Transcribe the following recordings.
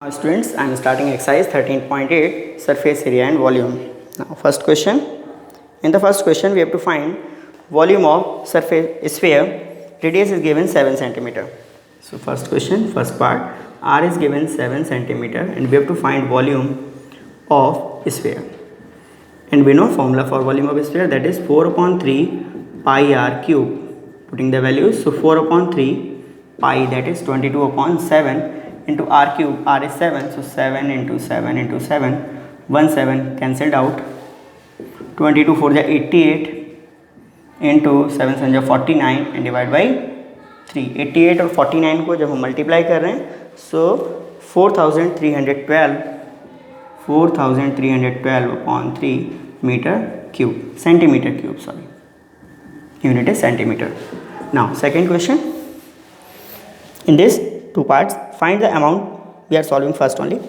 Students, I am starting exercise 13.8 surface area and volume. Now first question. In the first question we have to find volume of surface sphere. Radius is given 7 centimeter. So first question, first part, r is given 7 centimeter and we have to find volume of sphere. And we know formula for volume of sphere, that is 4 upon 3 pi r cube. Putting the values, so 4 upon 3 pi, that is 22 upon 7 into r cube. R is 7, so 7 into 7 into 7, 1 7 cancelled out. 22 4 is 88 into 7 7 is 49 and divide by 3. 88 और 49 को जब हम multiply कर रहे हैं, so 4312 upon 3 metre cube, centimetre cube, sorry, unit is centimeter. Now second question. In this two parts, find the amount. We are solving first only.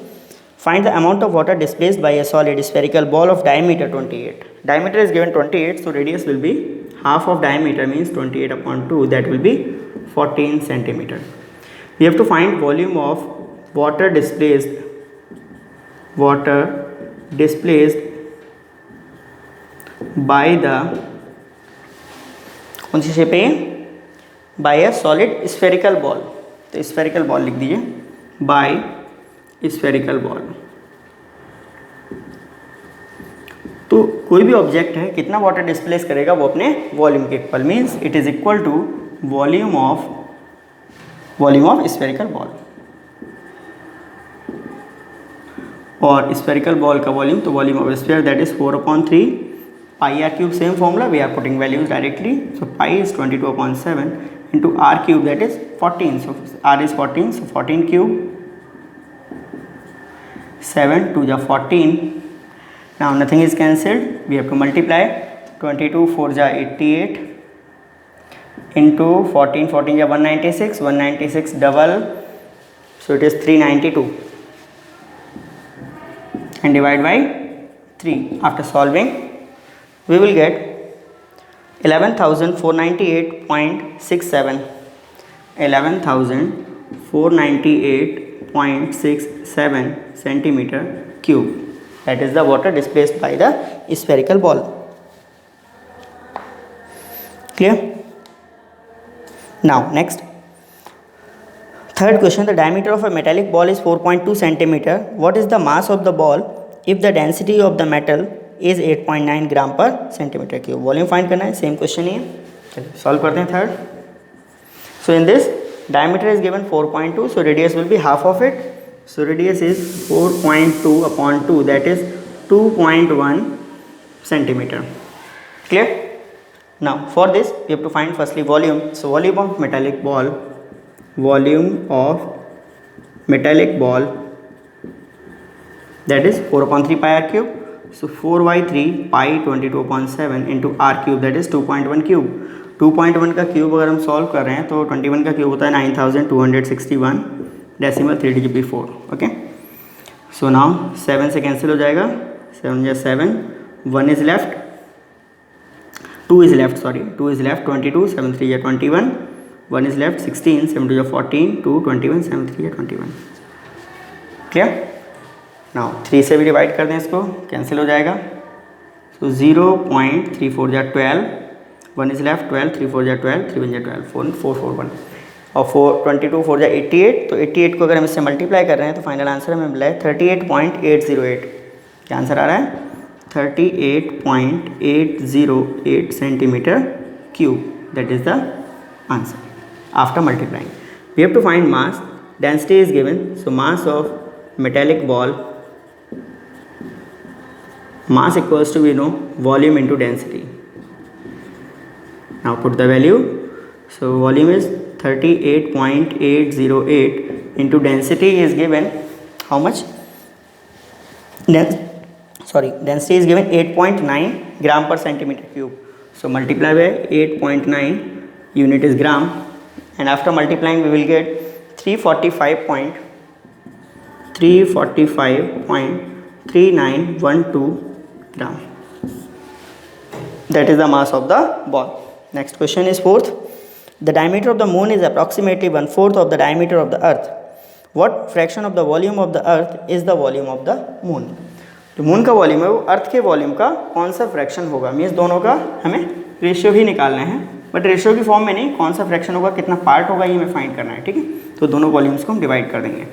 Find the amount of water displaced by a solid spherical ball of diameter 28. Diameter is given 28, so radius will be half of diameter, means 28 upon 2, that will be 14 centimeter. We have to find volume of water displaced by the, कौन सी shape है, by a solid spherical ball. तो spherical ball लिख दीजिए, bye spherical ball. तो कोई भी object है कितना वाटर डिस्प्लेस करेगा वो अपने वॉल्यूम के equal, means it is equal to volume of spherical ball. और स्फेरिकल बॉल का वॉल्यूम, तो volume of sphere that is 4 upon 3 pi r cube. Same formula, we are putting values directly. So pi is 22 upon 7 into r cube, that is 14. So r is 14, so 14 cube, 7 2 is 14. Now nothing is cancelled, we have to multiply. 22 4 is 88 into 14 14 is 196, 196 double, so it is 392 and divide by 3. After solving we will get 11,498.67 11,498.67 centimeter cube. That is the water displaced by the spherical ball. Clear? Now next, third question. The diameter of a metallic ball is 4.2 centimeter. What is the mass of the ball if the density of the metal is 8.9 ग्राम पर centimetre cube? Volume find करना है, same question ही है. चलिए solve करते हैं third. So in this diameter is given 4.2, so radius will be half of it. So radius is 4.2 upon 2, that is 2.1 centimetre. Clear? Now for this we have to find firstly volume. So volume of metallic ball that is 4 upon 3 pi r cube. So 4 by 3 pi 22 upon 7 into r cube, that is 2.1 cube. 2.1 का cube अगर हम solve कर रहे हैं तो 21 का cube होता है 9261 decimal 3 digit before. Okay, so now 7 से कैंसिल हो जाएगा, 7 या 7, 1 is left, 2 is left, sorry 2 is left, 22, 7 3 या 21, 1 इज लेफ्ट, 16, 7 2 या 14, 2 21, 7 3 या 21. क्लियर? नाउ 3 से भी डिवाइड कर दें इसको, कैंसिल हो जाएगा. सो 0.34 या 12, 1 इज लेफ्ट, 12, 3 4 या 12, 3 1 या 12, 4 4 4 1 और 22 4 या 88. तो 88 को अगर हम इससे मल्टीप्लाई कर रहे हैं तो फाइनल आंसर हमें मिला है 38.808. क्या आंसर आ रहा है? 38.808 centimetre cube. That is the answer after multiplying. We have to find mass. Density is given, so mass of metallic ball, mass equals to, we know, volume into density. Now put the value. So volume is 38.808 into density is given how much? Density is given 8.9 gram per centimeter cube. So multiply by 8.9, unit is gram, and after multiplying we will get 345.3912 gram. That is the mass of the ball. Next question is fourth. The diameter of the moon is approximately 1/4 of the diameter of the earth. What fraction of the volume of the earth is the volume of the moon. जो moon का volume है वो अर्थ के volume का कौन सा fraction होगा, means दोनों का हमें रेशियो ही निकालना है, बट रेशियो की फॉर्म में नहीं, कौन सा फ्रैक्शन होगा, कितना पार्ट होगा, ये हमें फाइंड करना है। ठीक है, तो दोनों वॉल्यूम्स को हम डिवाइड कर देंगे।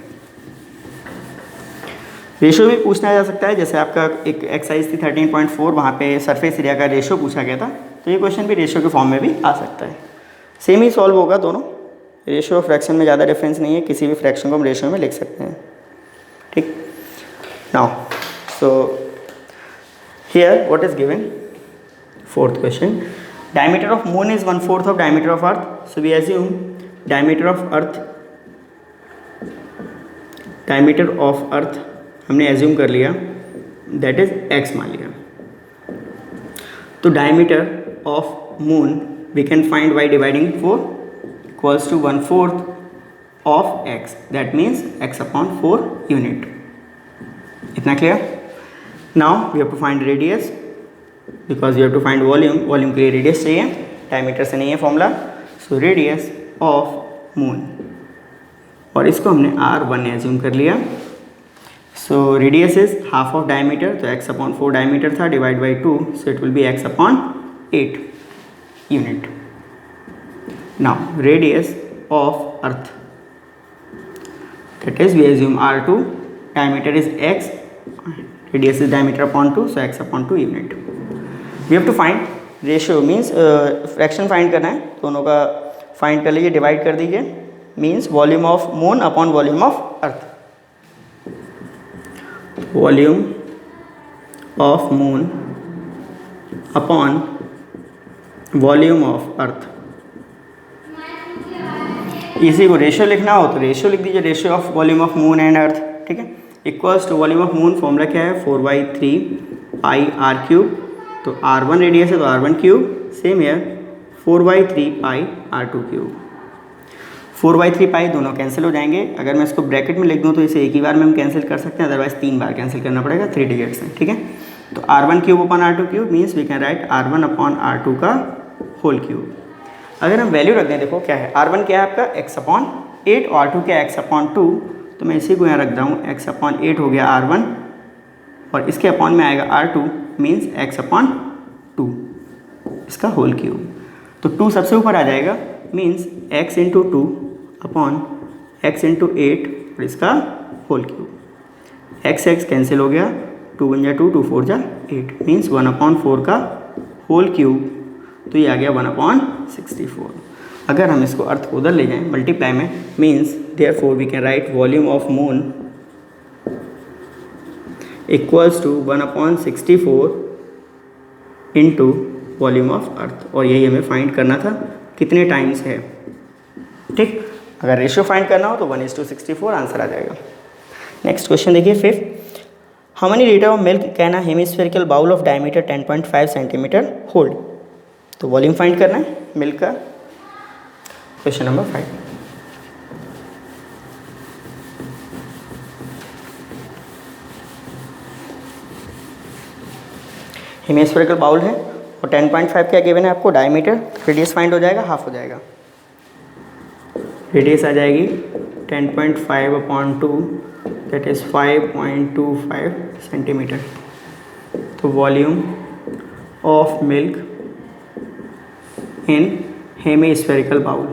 रेशियो भी पूछना जा सकता है, जैसे आपका एक एक्सरसाइज थी 13.4, वहाँ पे सरफेस एरिया का रेशियो पूछा गया था, तो ये क्वेश्चन भी रेशियो के फॉर्म में भी आ सकता है। सेम ही सॉल्व होगा दोनों, रेशियो और फ्रैक्शन में ज़्यादा डिफरेंस नहीं है, किसी भी फ्रैक्शन को हम रेशियो में लिख सकते हैं। ठीक, now so here what is given, fourth question, diameter of moon is 1/4 of diameter of earth, so we assume diameter of earth हमने एज्यूम कर लिया, दैट इज x मान लिया। तो diameter of moon we can find by dividing 4 equals to 1/4 of x, that means x/4 unit. इतना clear. Now we have to find radius, because you have to find volume, volume के लिए radius चाहिए, diameter से नहीं है formula. So radius of moon, और इसको हमने r1 एज्यूम कर लिया। So radius is half of diameter, तो x/4 डायमीटर था, divide by 2, so it will be x/8 unit. Now radius of earth, that is we assume r2, diameter is x, radius is diameter upon 2, so x/2 unit. We have to find ratio, means fraction find करना है, दोनों का find कर लीजिए, divide कर दीजिए, means volume of moon upon volume of earth. Volume of moon upon volume of earth, इसी को रेशियो लिखना हो तो रेशियो लिख दीजिए, ratio of volume of moon and earth. ठीक है, equals to volume of moon formula क्या है, 4/3 पाई आर क्यूब, तो r1 रेडियस है तो r1 क्यूब, सेम ईयर 4/3 पाई r2 क्यूब। 4/3 पाई दोनों कैंसिल हो जाएंगे, अगर मैं इसको ब्रैकेट में लिख दूँ तो इसे एक ही बार में हम कैंसिल कर सकते हैं, अदरवाइज 3 बार कैंसिल करना पड़ेगा 3 डिजिट्स में। ठीक है, तो r1 cube upon r2 cube means we can write r1 upon r2 का होल क्यूब। अगर हम वैल्यू रख दें, देखो क्या है, r1 क्या है आपका x/8 और r2 क्या है x/2, तो मैं इसी को यहाँ रख रहा हूँ, x/8 हो गया r1 और इसके अपॉन में आएगा r2 मीन्स x/2 इसका होल क्यूब। तो 2 सबसे ऊपर आ जाएगा, means x into 2 upon x into 8 और इसका होल क्यूब। x कैंसिल हो गया, 2 × 2 2 4 × 8 मीन्स 1/4 का होल क्यूब, तो ये आ गया 1/64। अगर हम इसको अर्थ को उधर ले जाएं मल्टीप्लाई में, means therefore we can write volume of moon equals to 1/64 into volume of earth, और यही हमें फाइंड करना था कितने टाइम्स है। ठीक, अगर रेशियो फाइंड करना हो तो 1:64 आंसर आ जाएगा। नेक्स्ट क्वेश्चन देखिए, 5th, how many litre of milk can a hemispherical bowl of diameter 10.5 centimetre hold. तो वॉल्यूम फाइंड करना है मिल्क का। क्वेश्चन नंबर 5, हेमिस्फेरिकल बाउल है और 10.5 क्या गिवन है आपको, डायमीटर, रेडियस फाइंड हो जाएगा, हाफ हो जाएगा, रेडियस आ जाएगी 10.5/2 दैट इज 5.25 सेंटीमीटर। तो volume of milk in hemispherical bowl,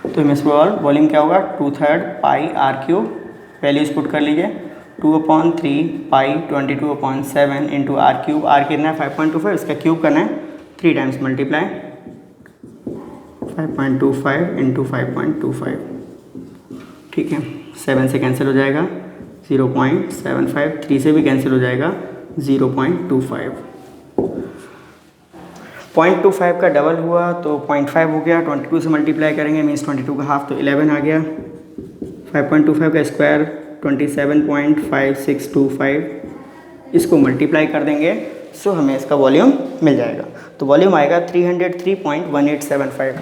तो हेमिस्फेरिकल वॉल्यूम क्या होगा, 2/3 pi r cube, values put कर लीजिए, 2/3 pi 22/7 into r cube, r कितना है 5.25, इसका क्यूब करना है 3 टाइम्स मल्टीप्लाई, 5.25 इंटू 5.25, ठीक है, 7 से कैंसिल हो जाएगा 0.75, 3 से भी कैंसिल हो जाएगा 0.25, 0.25 का डबल हुआ तो 0.5 हो गया, 22 से मल्टीप्लाई करेंगे मीन्स 22 का हाफ तो 11 आ गया, 5.25 का स्क्वायर 27.5625, इसको मल्टीप्लाई कर देंगे सो हमें इसका वॉल्यूम मिल जाएगा। तो वॉल्यूम आएगा 303.1875,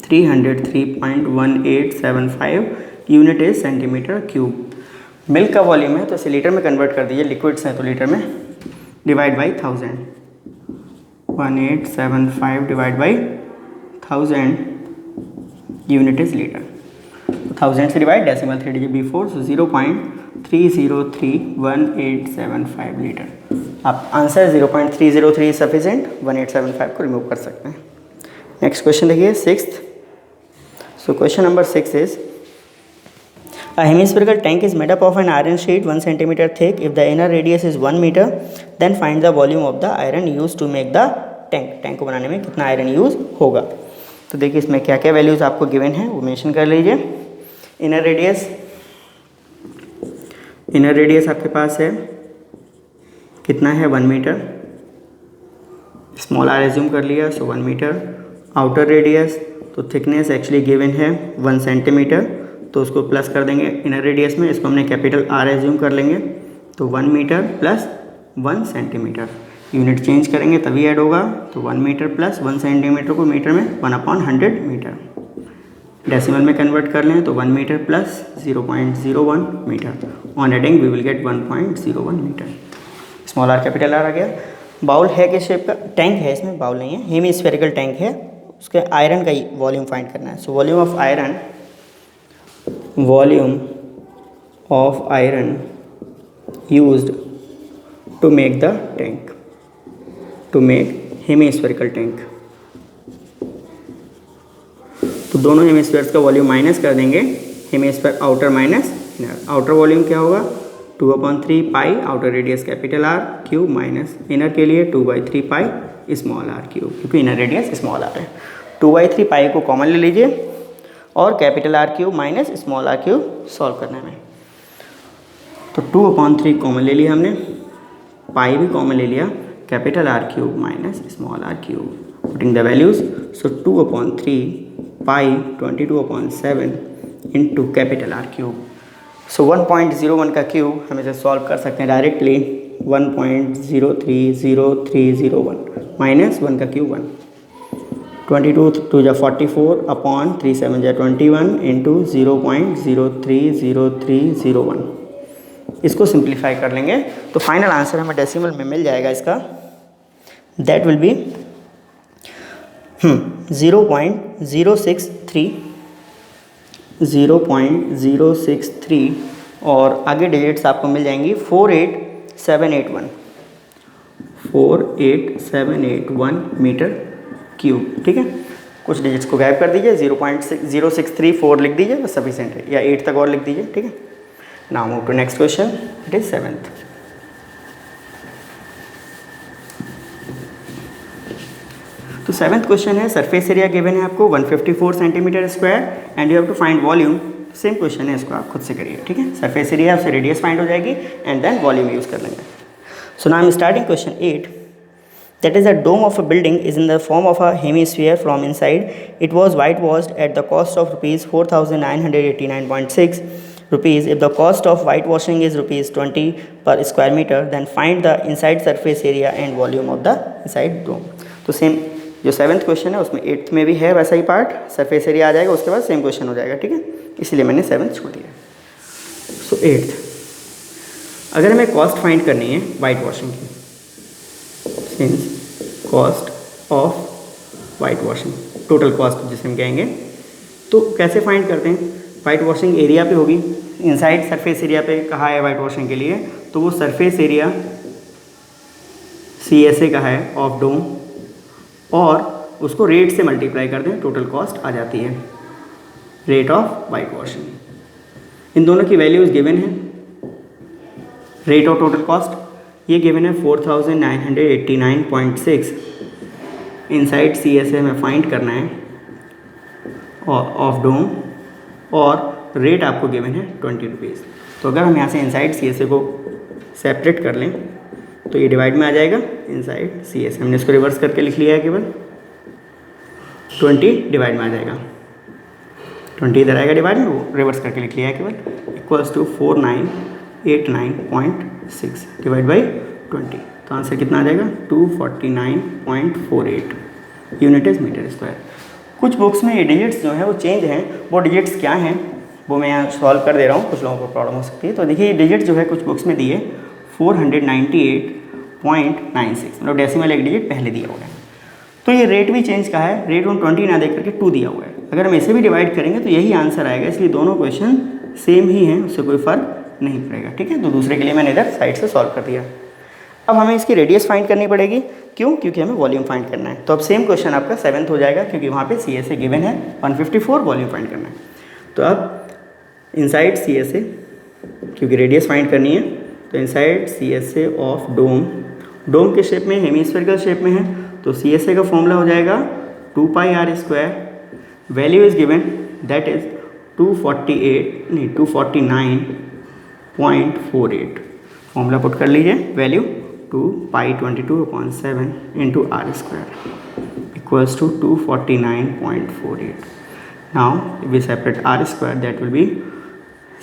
303.1875 unit is centimetre cube. Milk का वॉल्यूम है तो इसे लीटर में कन्वर्ट कर दीजिए, लिक्विड्स हैं तो लीटर में, divide by 1000, 1875 divide by 1000 unit is litre. 1000 से डिवाइड, डेसिमल 3 डिजिट बिफोर, सो 0.3031875 लीटर। आप आंसर 0.303 सफिशिएंट, 1875 को रिमूव कर सकते हैं। नेक्स्ट क्वेश्चन देखिए, sixth. So question number 6 is a hemispherical tank is made up of an iron sheet 1 centimeter thick. If the inner radius is 1 meter, then find the volume of the iron used to make the tank. Tank को बनाने में कितना iron use होगा। तो देखिए इसमें क्या क्या वैल्यूज़ आपको गिवन है वो मेंशन कर लीजिए। इनर रेडियस आपके पास है कितना है, 1 मीटर। स्मॉल आर एज्यूम कर लिया, सो 1 मीटर। आउटर रेडियस, तो थिकनेस एक्चुअली गिवन है 1 सेंटीमीटर, तो उसको प्लस कर देंगे इनर रेडियस में, इसको हमने कैपिटल आर एज्यूम कर लेंगे, तो 1 metre plus 1 centimetre. Unit change करेंगे तभी ऐड होगा, तो 1 मीटर प्लस 1 सेंटीमीटर को मीटर में 1/100 मीटर। डेसिमल में कन्वर्ट कर लें तो 1 metre plus 0.01 metre. On adding we will get 1.01 metre. Small R capital R आ गया। बाउल है किस शेप का, टैंक है, इसमें बाउल नहीं है, हेमीस्फेरिकल टैंक है, उसके आयरन का वॉल्यूम फाइंड करना है। So volume of iron used to make the tank, to make hemispherical tank. तो दोनों हेमीस्फेयर्स का वॉल्यूम माइनस कर देंगे, hemisphere outer minus inner. Outer volume क्या होगा, 2/3 pi outer radius capital R cube minus inner के लिए 2/3 पाई स्मॉल आर क्यूब, क्योंकि इनर रेडियस स्मॉल आर है। 2/3 पाई को कॉमन ले लीजिए और capital R cube minus small R cube solve करने में, तो 2/3 कॉमन ले लिया हमने, पाई भी कॉमन ले लिया, capital R cube minus small R cube, putting the values. So 2/3 pi 22/7 into capital R cube. So 1.01 का क्यूब हम इसे सॉल्व कर सकते हैं डायरेक्टली, 1.030301 माइनस 1 का क्यूब 1, 22 2 जा 44 अपॉन 3 7 जा 21 इंटू 0.030301। इसको सिंप्लीफाई कर लेंगे तो फाइनल आंसर हमें डेसिमल में मिल जाएगा इसका, दैट विल बी 0.063 और आगे डिजिट्स आपको मिल जाएंगी 48781 मीटर क्यूब। ठीक है, कुछ डिजिट्स को गायब कर दीजिए, 0.0634 लिख दीजिए बस सफिशिएंट है, या 8 तक और लिख दीजिए। ठीक है, now move to next question, it is 7th। तो 7th क्वेश्चन है, सरफेस एरिया गिवन है आपको 154 centimetre square and you have to find volume. Same question है, इसको आप खुद से करिए। ठीक है, सरफेस एरिया उससे रेडियस फाइंड हो जाएगी एंड देन वॉल्यूम यूज कर लेंगे। So now I am starting question 8, that is the dome of a building is in the form of a hemisphere from inside. It was whitewashed at the cost of rupees 4989.6 rupees. If the cost of whitewashing is rupees 20 per square meter, then find the inside surface area and volume of the inside dome. तो same जो 7th question है उसमें 8th में भी है वैसा ही part, surface area आ जाएगा, उसके बाद सेम क्वेश्चन हो जाएगा। ठीक है, इसलिए मैंने 7th छोड़ दिया। सो 8th, अगर हमें कॉस्ट फाइंड करनी है वाइट वॉशिंग की, since cost of white washing, total cost जिसे हम कहेंगे, तो कैसे फाइंड करते हैं। वाइट वॉशिंग एरिया पे होगी, इनसाइड सरफेस एरिया पे कहा है वाइट वॉशिंग के लिए, तो वो सरफेस एरिया CSA का है ऑफ डोम, और उसको रेट से मल्टीप्लाई कर दें, टोटल कॉस्ट आ जाती है, रेट ऑफ वाइट वॉशिंग। इन दोनों की वैल्यूज़ गिवन है, रेट ऑफ टोटल कॉस्ट ये गिवन है 4989.6, इनसाइड CSA में फाइंड करना है ऑफ डोम, और रेट आपको गिवन है 20 रुपीज़। तो अगर हम यहाँ से इनसाइड CSA को सेपरेट कर लें तो ये डिवाइड में आ जाएगा, इनसाइड CSA हमने इसको रिवर्स करके लिख लिया है, केवल 20 डिवाइड में आ जाएगा, 20 इधर आएगा डिवाइड में, वो रिवर्स करके लिख लिया है केवल, इक्वल्स टू 4989.6 डिवाइड बाई 20। तो आंसर कितना आ जाएगा, 249.48 यूनिट इज मीटर स्क्वायर। कुछ बुक्स में ये डिजिट्स जो है वो चेंज हैं, वो डिजिट्स क्या हैं वो मैं यहाँ सॉल्व कर दे रहा हूँ, कुछ लोगों को प्रॉब्लम हो सकती है। तो देखिए ये डिजिट जो है कुछ बुक्स में दिए 498.96, मतलब डेसिमल एक डिजिट पहले दिया हुआ है, तो ये रेट भी चेंज कहा है, रेट 120 ना दे करके 2 दिया हुआ है। अगर हम इसे भी डिवाइड करेंगे तो यही आंसर आएगा, इसलिए दोनों क्वेश्चन सेम ही हैं, उससे कोई फर्क नहीं पड़ेगा। ठीक है, तो दूसरे के लिए मैंने इधर साइड से सॉल्व कर दिया। अब हमें इसकी रेडियस फाइंड करनी पड़ेगी, क्यों? क्योंकि हमें वॉल्यूम फाइंड करना है। तो अब सेम क्वेश्चन आपका 7th हो जाएगा, क्योंकि वहाँ पे CSA गिवन है 154, वॉल्यूम फाइंड करना है। तो अब इनसाइड CSA, क्योंकि रेडियस फाइंड करनी है, तो इनसाइड CSA ऑफ डोम के शेप में, हेमीस्फेरिकल शेप में है, तो CSA का फॉर्मूला हो जाएगा 2 pi r², value is given that is 249.48, formula put कर लीजिए, value 2 pi 22/7 into r² equals to 249.48। Now we separate r² that will be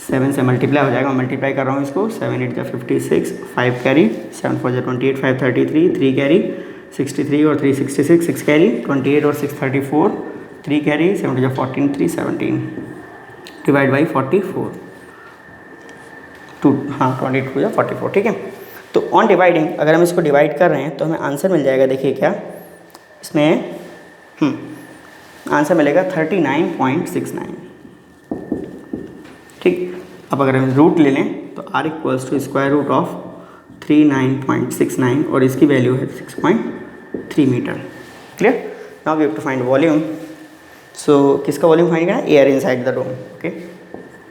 7 से मल्टीप्लाई हो जाएगा, मल्टीप्लाई कर रहा हूँ इसको, 7 8 जा 56, 5 कैरी, 7 4 जा 28, 5 33, 3 कैरी 63 और 3 66, 6 कैरी 28 और 6 34, 3 कैरी 7 जा 14, 3 17 डिवाइड बाई 44, 22 या 44। ठीक है, तो ऑन डिवाइडिंग अगर हम इसको डिवाइड कर रहे हैं तो हमें आंसर मिल जाएगा, देखिए क्या इसमें आंसर मिलेगा 39.69। ठीक, अब अगर हम रूट ले लें तो r equals to square root of 39.69 और इसकी वैल्यू है 6.3 metre. Clear? Now we have to find volume. So किसका वॉल्यूम फाइंड करना है? Air inside the dome. Okay,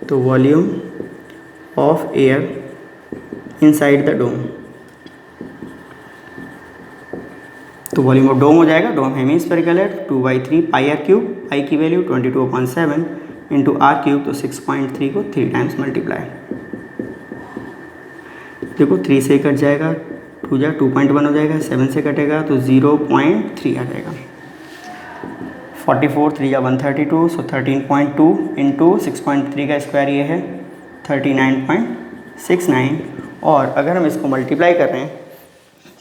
तो volume of air inside the dome, तो वॉल्यूम ऑफ डोम हो जाएगा, डोम हेमीस्फेरिकल है, 2/3 पाई r³, पाई की वैल्यू 22/7 इंटू r³ तो 6.3 को 3 टाइम्स मल्टीप्लाई, देखो 3 से कट जाएगा, 2 जा 2.1 हो जाएगा, 7 से कटेगा तो 0.3 आ जाएगा, 44 3 जा 132, सो 13.2 इंटू 6.3 का स्क्वायर ये है 39.69, और अगर हम इसको मल्टीप्लाई कर रहे हैं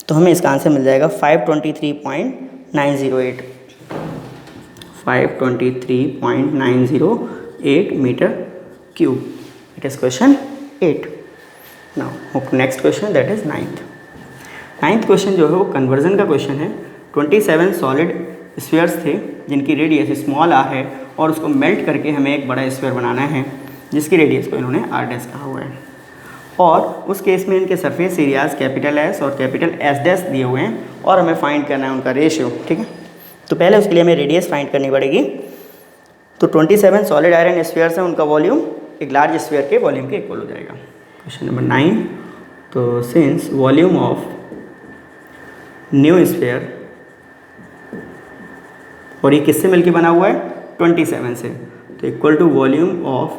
तो हमें इसका आंसर मिल जाएगा 523.908, 523.908 metre cube. It is question 8। Now next question that is 9th question जो है वो कन्वर्जन का क्वेश्चन है। 27 सॉलिड स्फीयर्स थे जिनकी रेडियस स्मॉल r है, और उसको मेल्ट करके हमें एक बड़ा स्फीयर बनाना है जिसकी रेडियस को इन्होंने r' कहा हुआ है, और उस केस में इनके सरफेस एरियाज कैपिटल S और कैपिटल S' दिए हुए हैं, और हमें फाइंड करना है उनका रेशियो। ठीक है, तो पहले उसके लिए हमें रेडियस फाइंड करनी पड़ेगी। तो 27 सॉलिड आयरन स्फीयर्स हैं, उनका वॉल्यूम एक लार्ज स्फीयर के वॉल्यूम के इक्वल हो जाएगा। क्वेश्चन नंबर 9, तो since volume of new sphere, और ये किससे मिलके बना हुआ है? 27 से, तो equal to volume of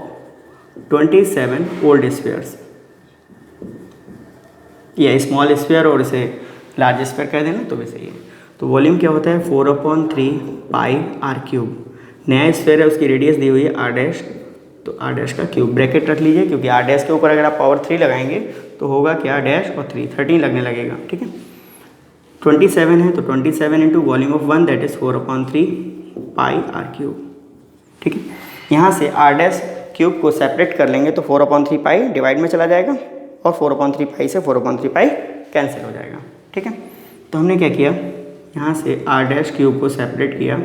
27 old spheres, या स्मॉल स्फीयर और इसे लार्ज स्फीयर कह देना तो भी सही है। तो वॉल्यूम क्या होता है? 4/3 पाई r³। नया स्फीयर है, उसकी रेडियस दी हुई है r', तो r' का क्यूब, ब्रैकेट रख लीजिए, क्योंकि r' के ऊपर अगर आप पावर 3 लगाएंगे तो होगा क्या, डैश और 3 13 लगने लगेगा। ठीक है, 27 है तो 27 into volume of 1 that is 4/3 pi r³। ठीक है, यहाँ से r' को सेपरेट कर लेंगे तो 4/3 पाई डिवाइड में चला जाएगा, और 4/3 पाई से 4/3 पाई कैंसिल हो जाएगा। ठीक है, तो हमने क्या किया, यहाँ से r' को सेपरेट किया,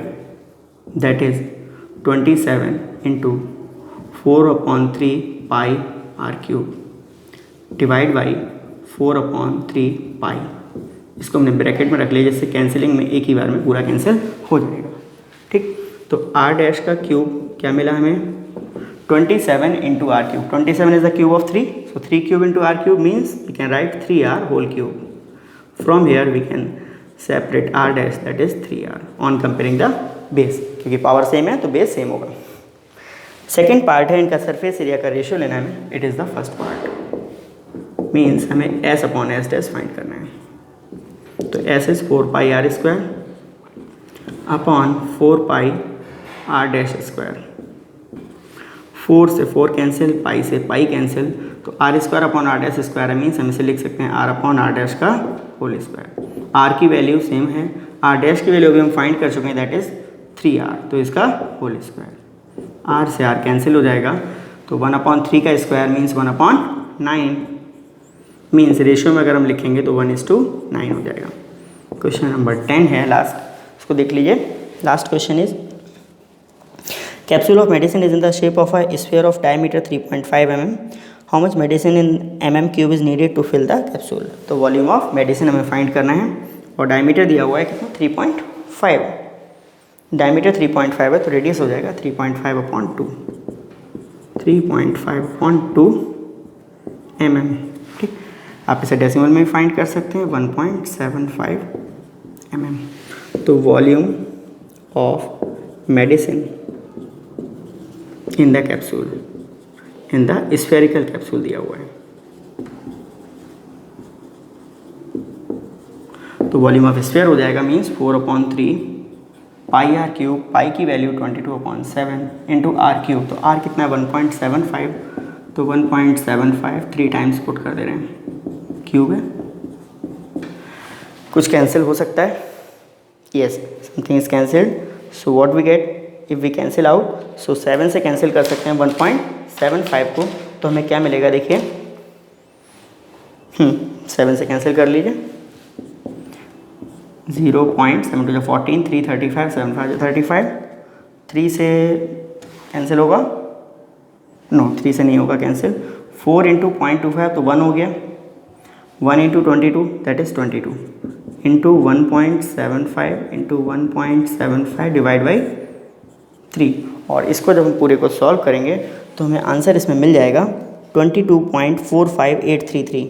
that is 27 into 4/3 pi r³ divide by 4/3 पाई, इसको हमने ब्रैकेट में रख लिया, जिससे कैंसिलिंग में एक ही बार में पूरा कैंसिल हो जाएगा। ठीक, तो r' का क्यूब क्या मिला हमें? 27 into r³, 27 is the cube of 3, so 3 cube into r³ means we can write 3r whole cube. From here we can separate r' that is 3r on comparing the base, क्योंकि power same है तो base same होगा। Second part है इनका surface area का ratio लेना है, it is the first part, means हमें S/S' फाइंड करना है। तो S is 4 pi r² upon 4 pi r'², 4 से 4 कैंसिल, पाई से पाई कैंसिल, तो r² अपॉन r' मीन्स हम इसे लिख सकते हैं r अपॉन r' का होल स्क्वायर। r की वैल्यू सेम है, r' की वैल्यू भी हम फाइंड कर चुके हैं, दैट इज़ 3r, तो इसका होल स्क्वायर, r से r कैंसिल हो जाएगा, तो 1/3 का स्क्वायर मीन्स 1/9, मीन्स रेशियो में अगर हम लिखेंगे तो 1:9 हो जाएगा। क्वेश्चन नंबर 10 है लास्ट, इसको देख लीजिए। Last question is capsule of medicine is in the shape of a sphere of diameter 3.5 mm. How much medicine in mm³ is needed to fill the capsule. तो वॉल्यूम ऑफ मेडिसिन हमें find करना है और diameter दिया हुआ है कितना 3.5, diameter 3.5 है तो रेडियस हो जाएगा 3.5/2, 3.5/2 mm। ठीक, आप इसे डेसिमल में फाइंड कर सकते हैं 1.75 mm। तो volume of medicine in the capsule, in the spherical capsule दिया हुआ है। तो वॉल्यूम ऑफ स्फेयर हो जाएगा मीन्स 4/3 पाई आर क्यूब, पाई की वैल्यू 22/7 इंटू आर क्यूब। तो आर कितना है 1.75, तो 1.75 3 टाइम्स पुट कर दे रहे हैं, क्यूब है। कुछ कैंसिल हो सकता है, yes something is cancelled, so what we get if we cancel out, so 7 से कैंसिल कर सकते हैं 1.75 को, तो हमें क्या मिलेगा देखिए 7 से कैंसिल कर लीजिए 0.7 14 3 35 7 5 35, 3 से कैंसिल होगा, नो 3 से नहीं होगा कैंसिल, 4 इंटू 0.25 तो 1 हो गया, 1 into 22 that is 22 into 1.75 into 1.75 divide by 3। और इसको जब हम पूरे को सॉल्व करेंगे तो हमें आंसर इसमें मिल जाएगा 22.45833।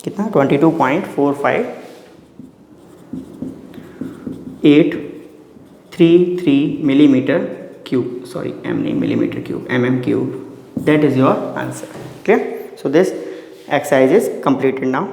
कितना 22.45833 मिलीमीटर क्यूब, सॉरी एम नहीं millimetre cube, mm³ that is your answer. Clear? So this exercise is completed now.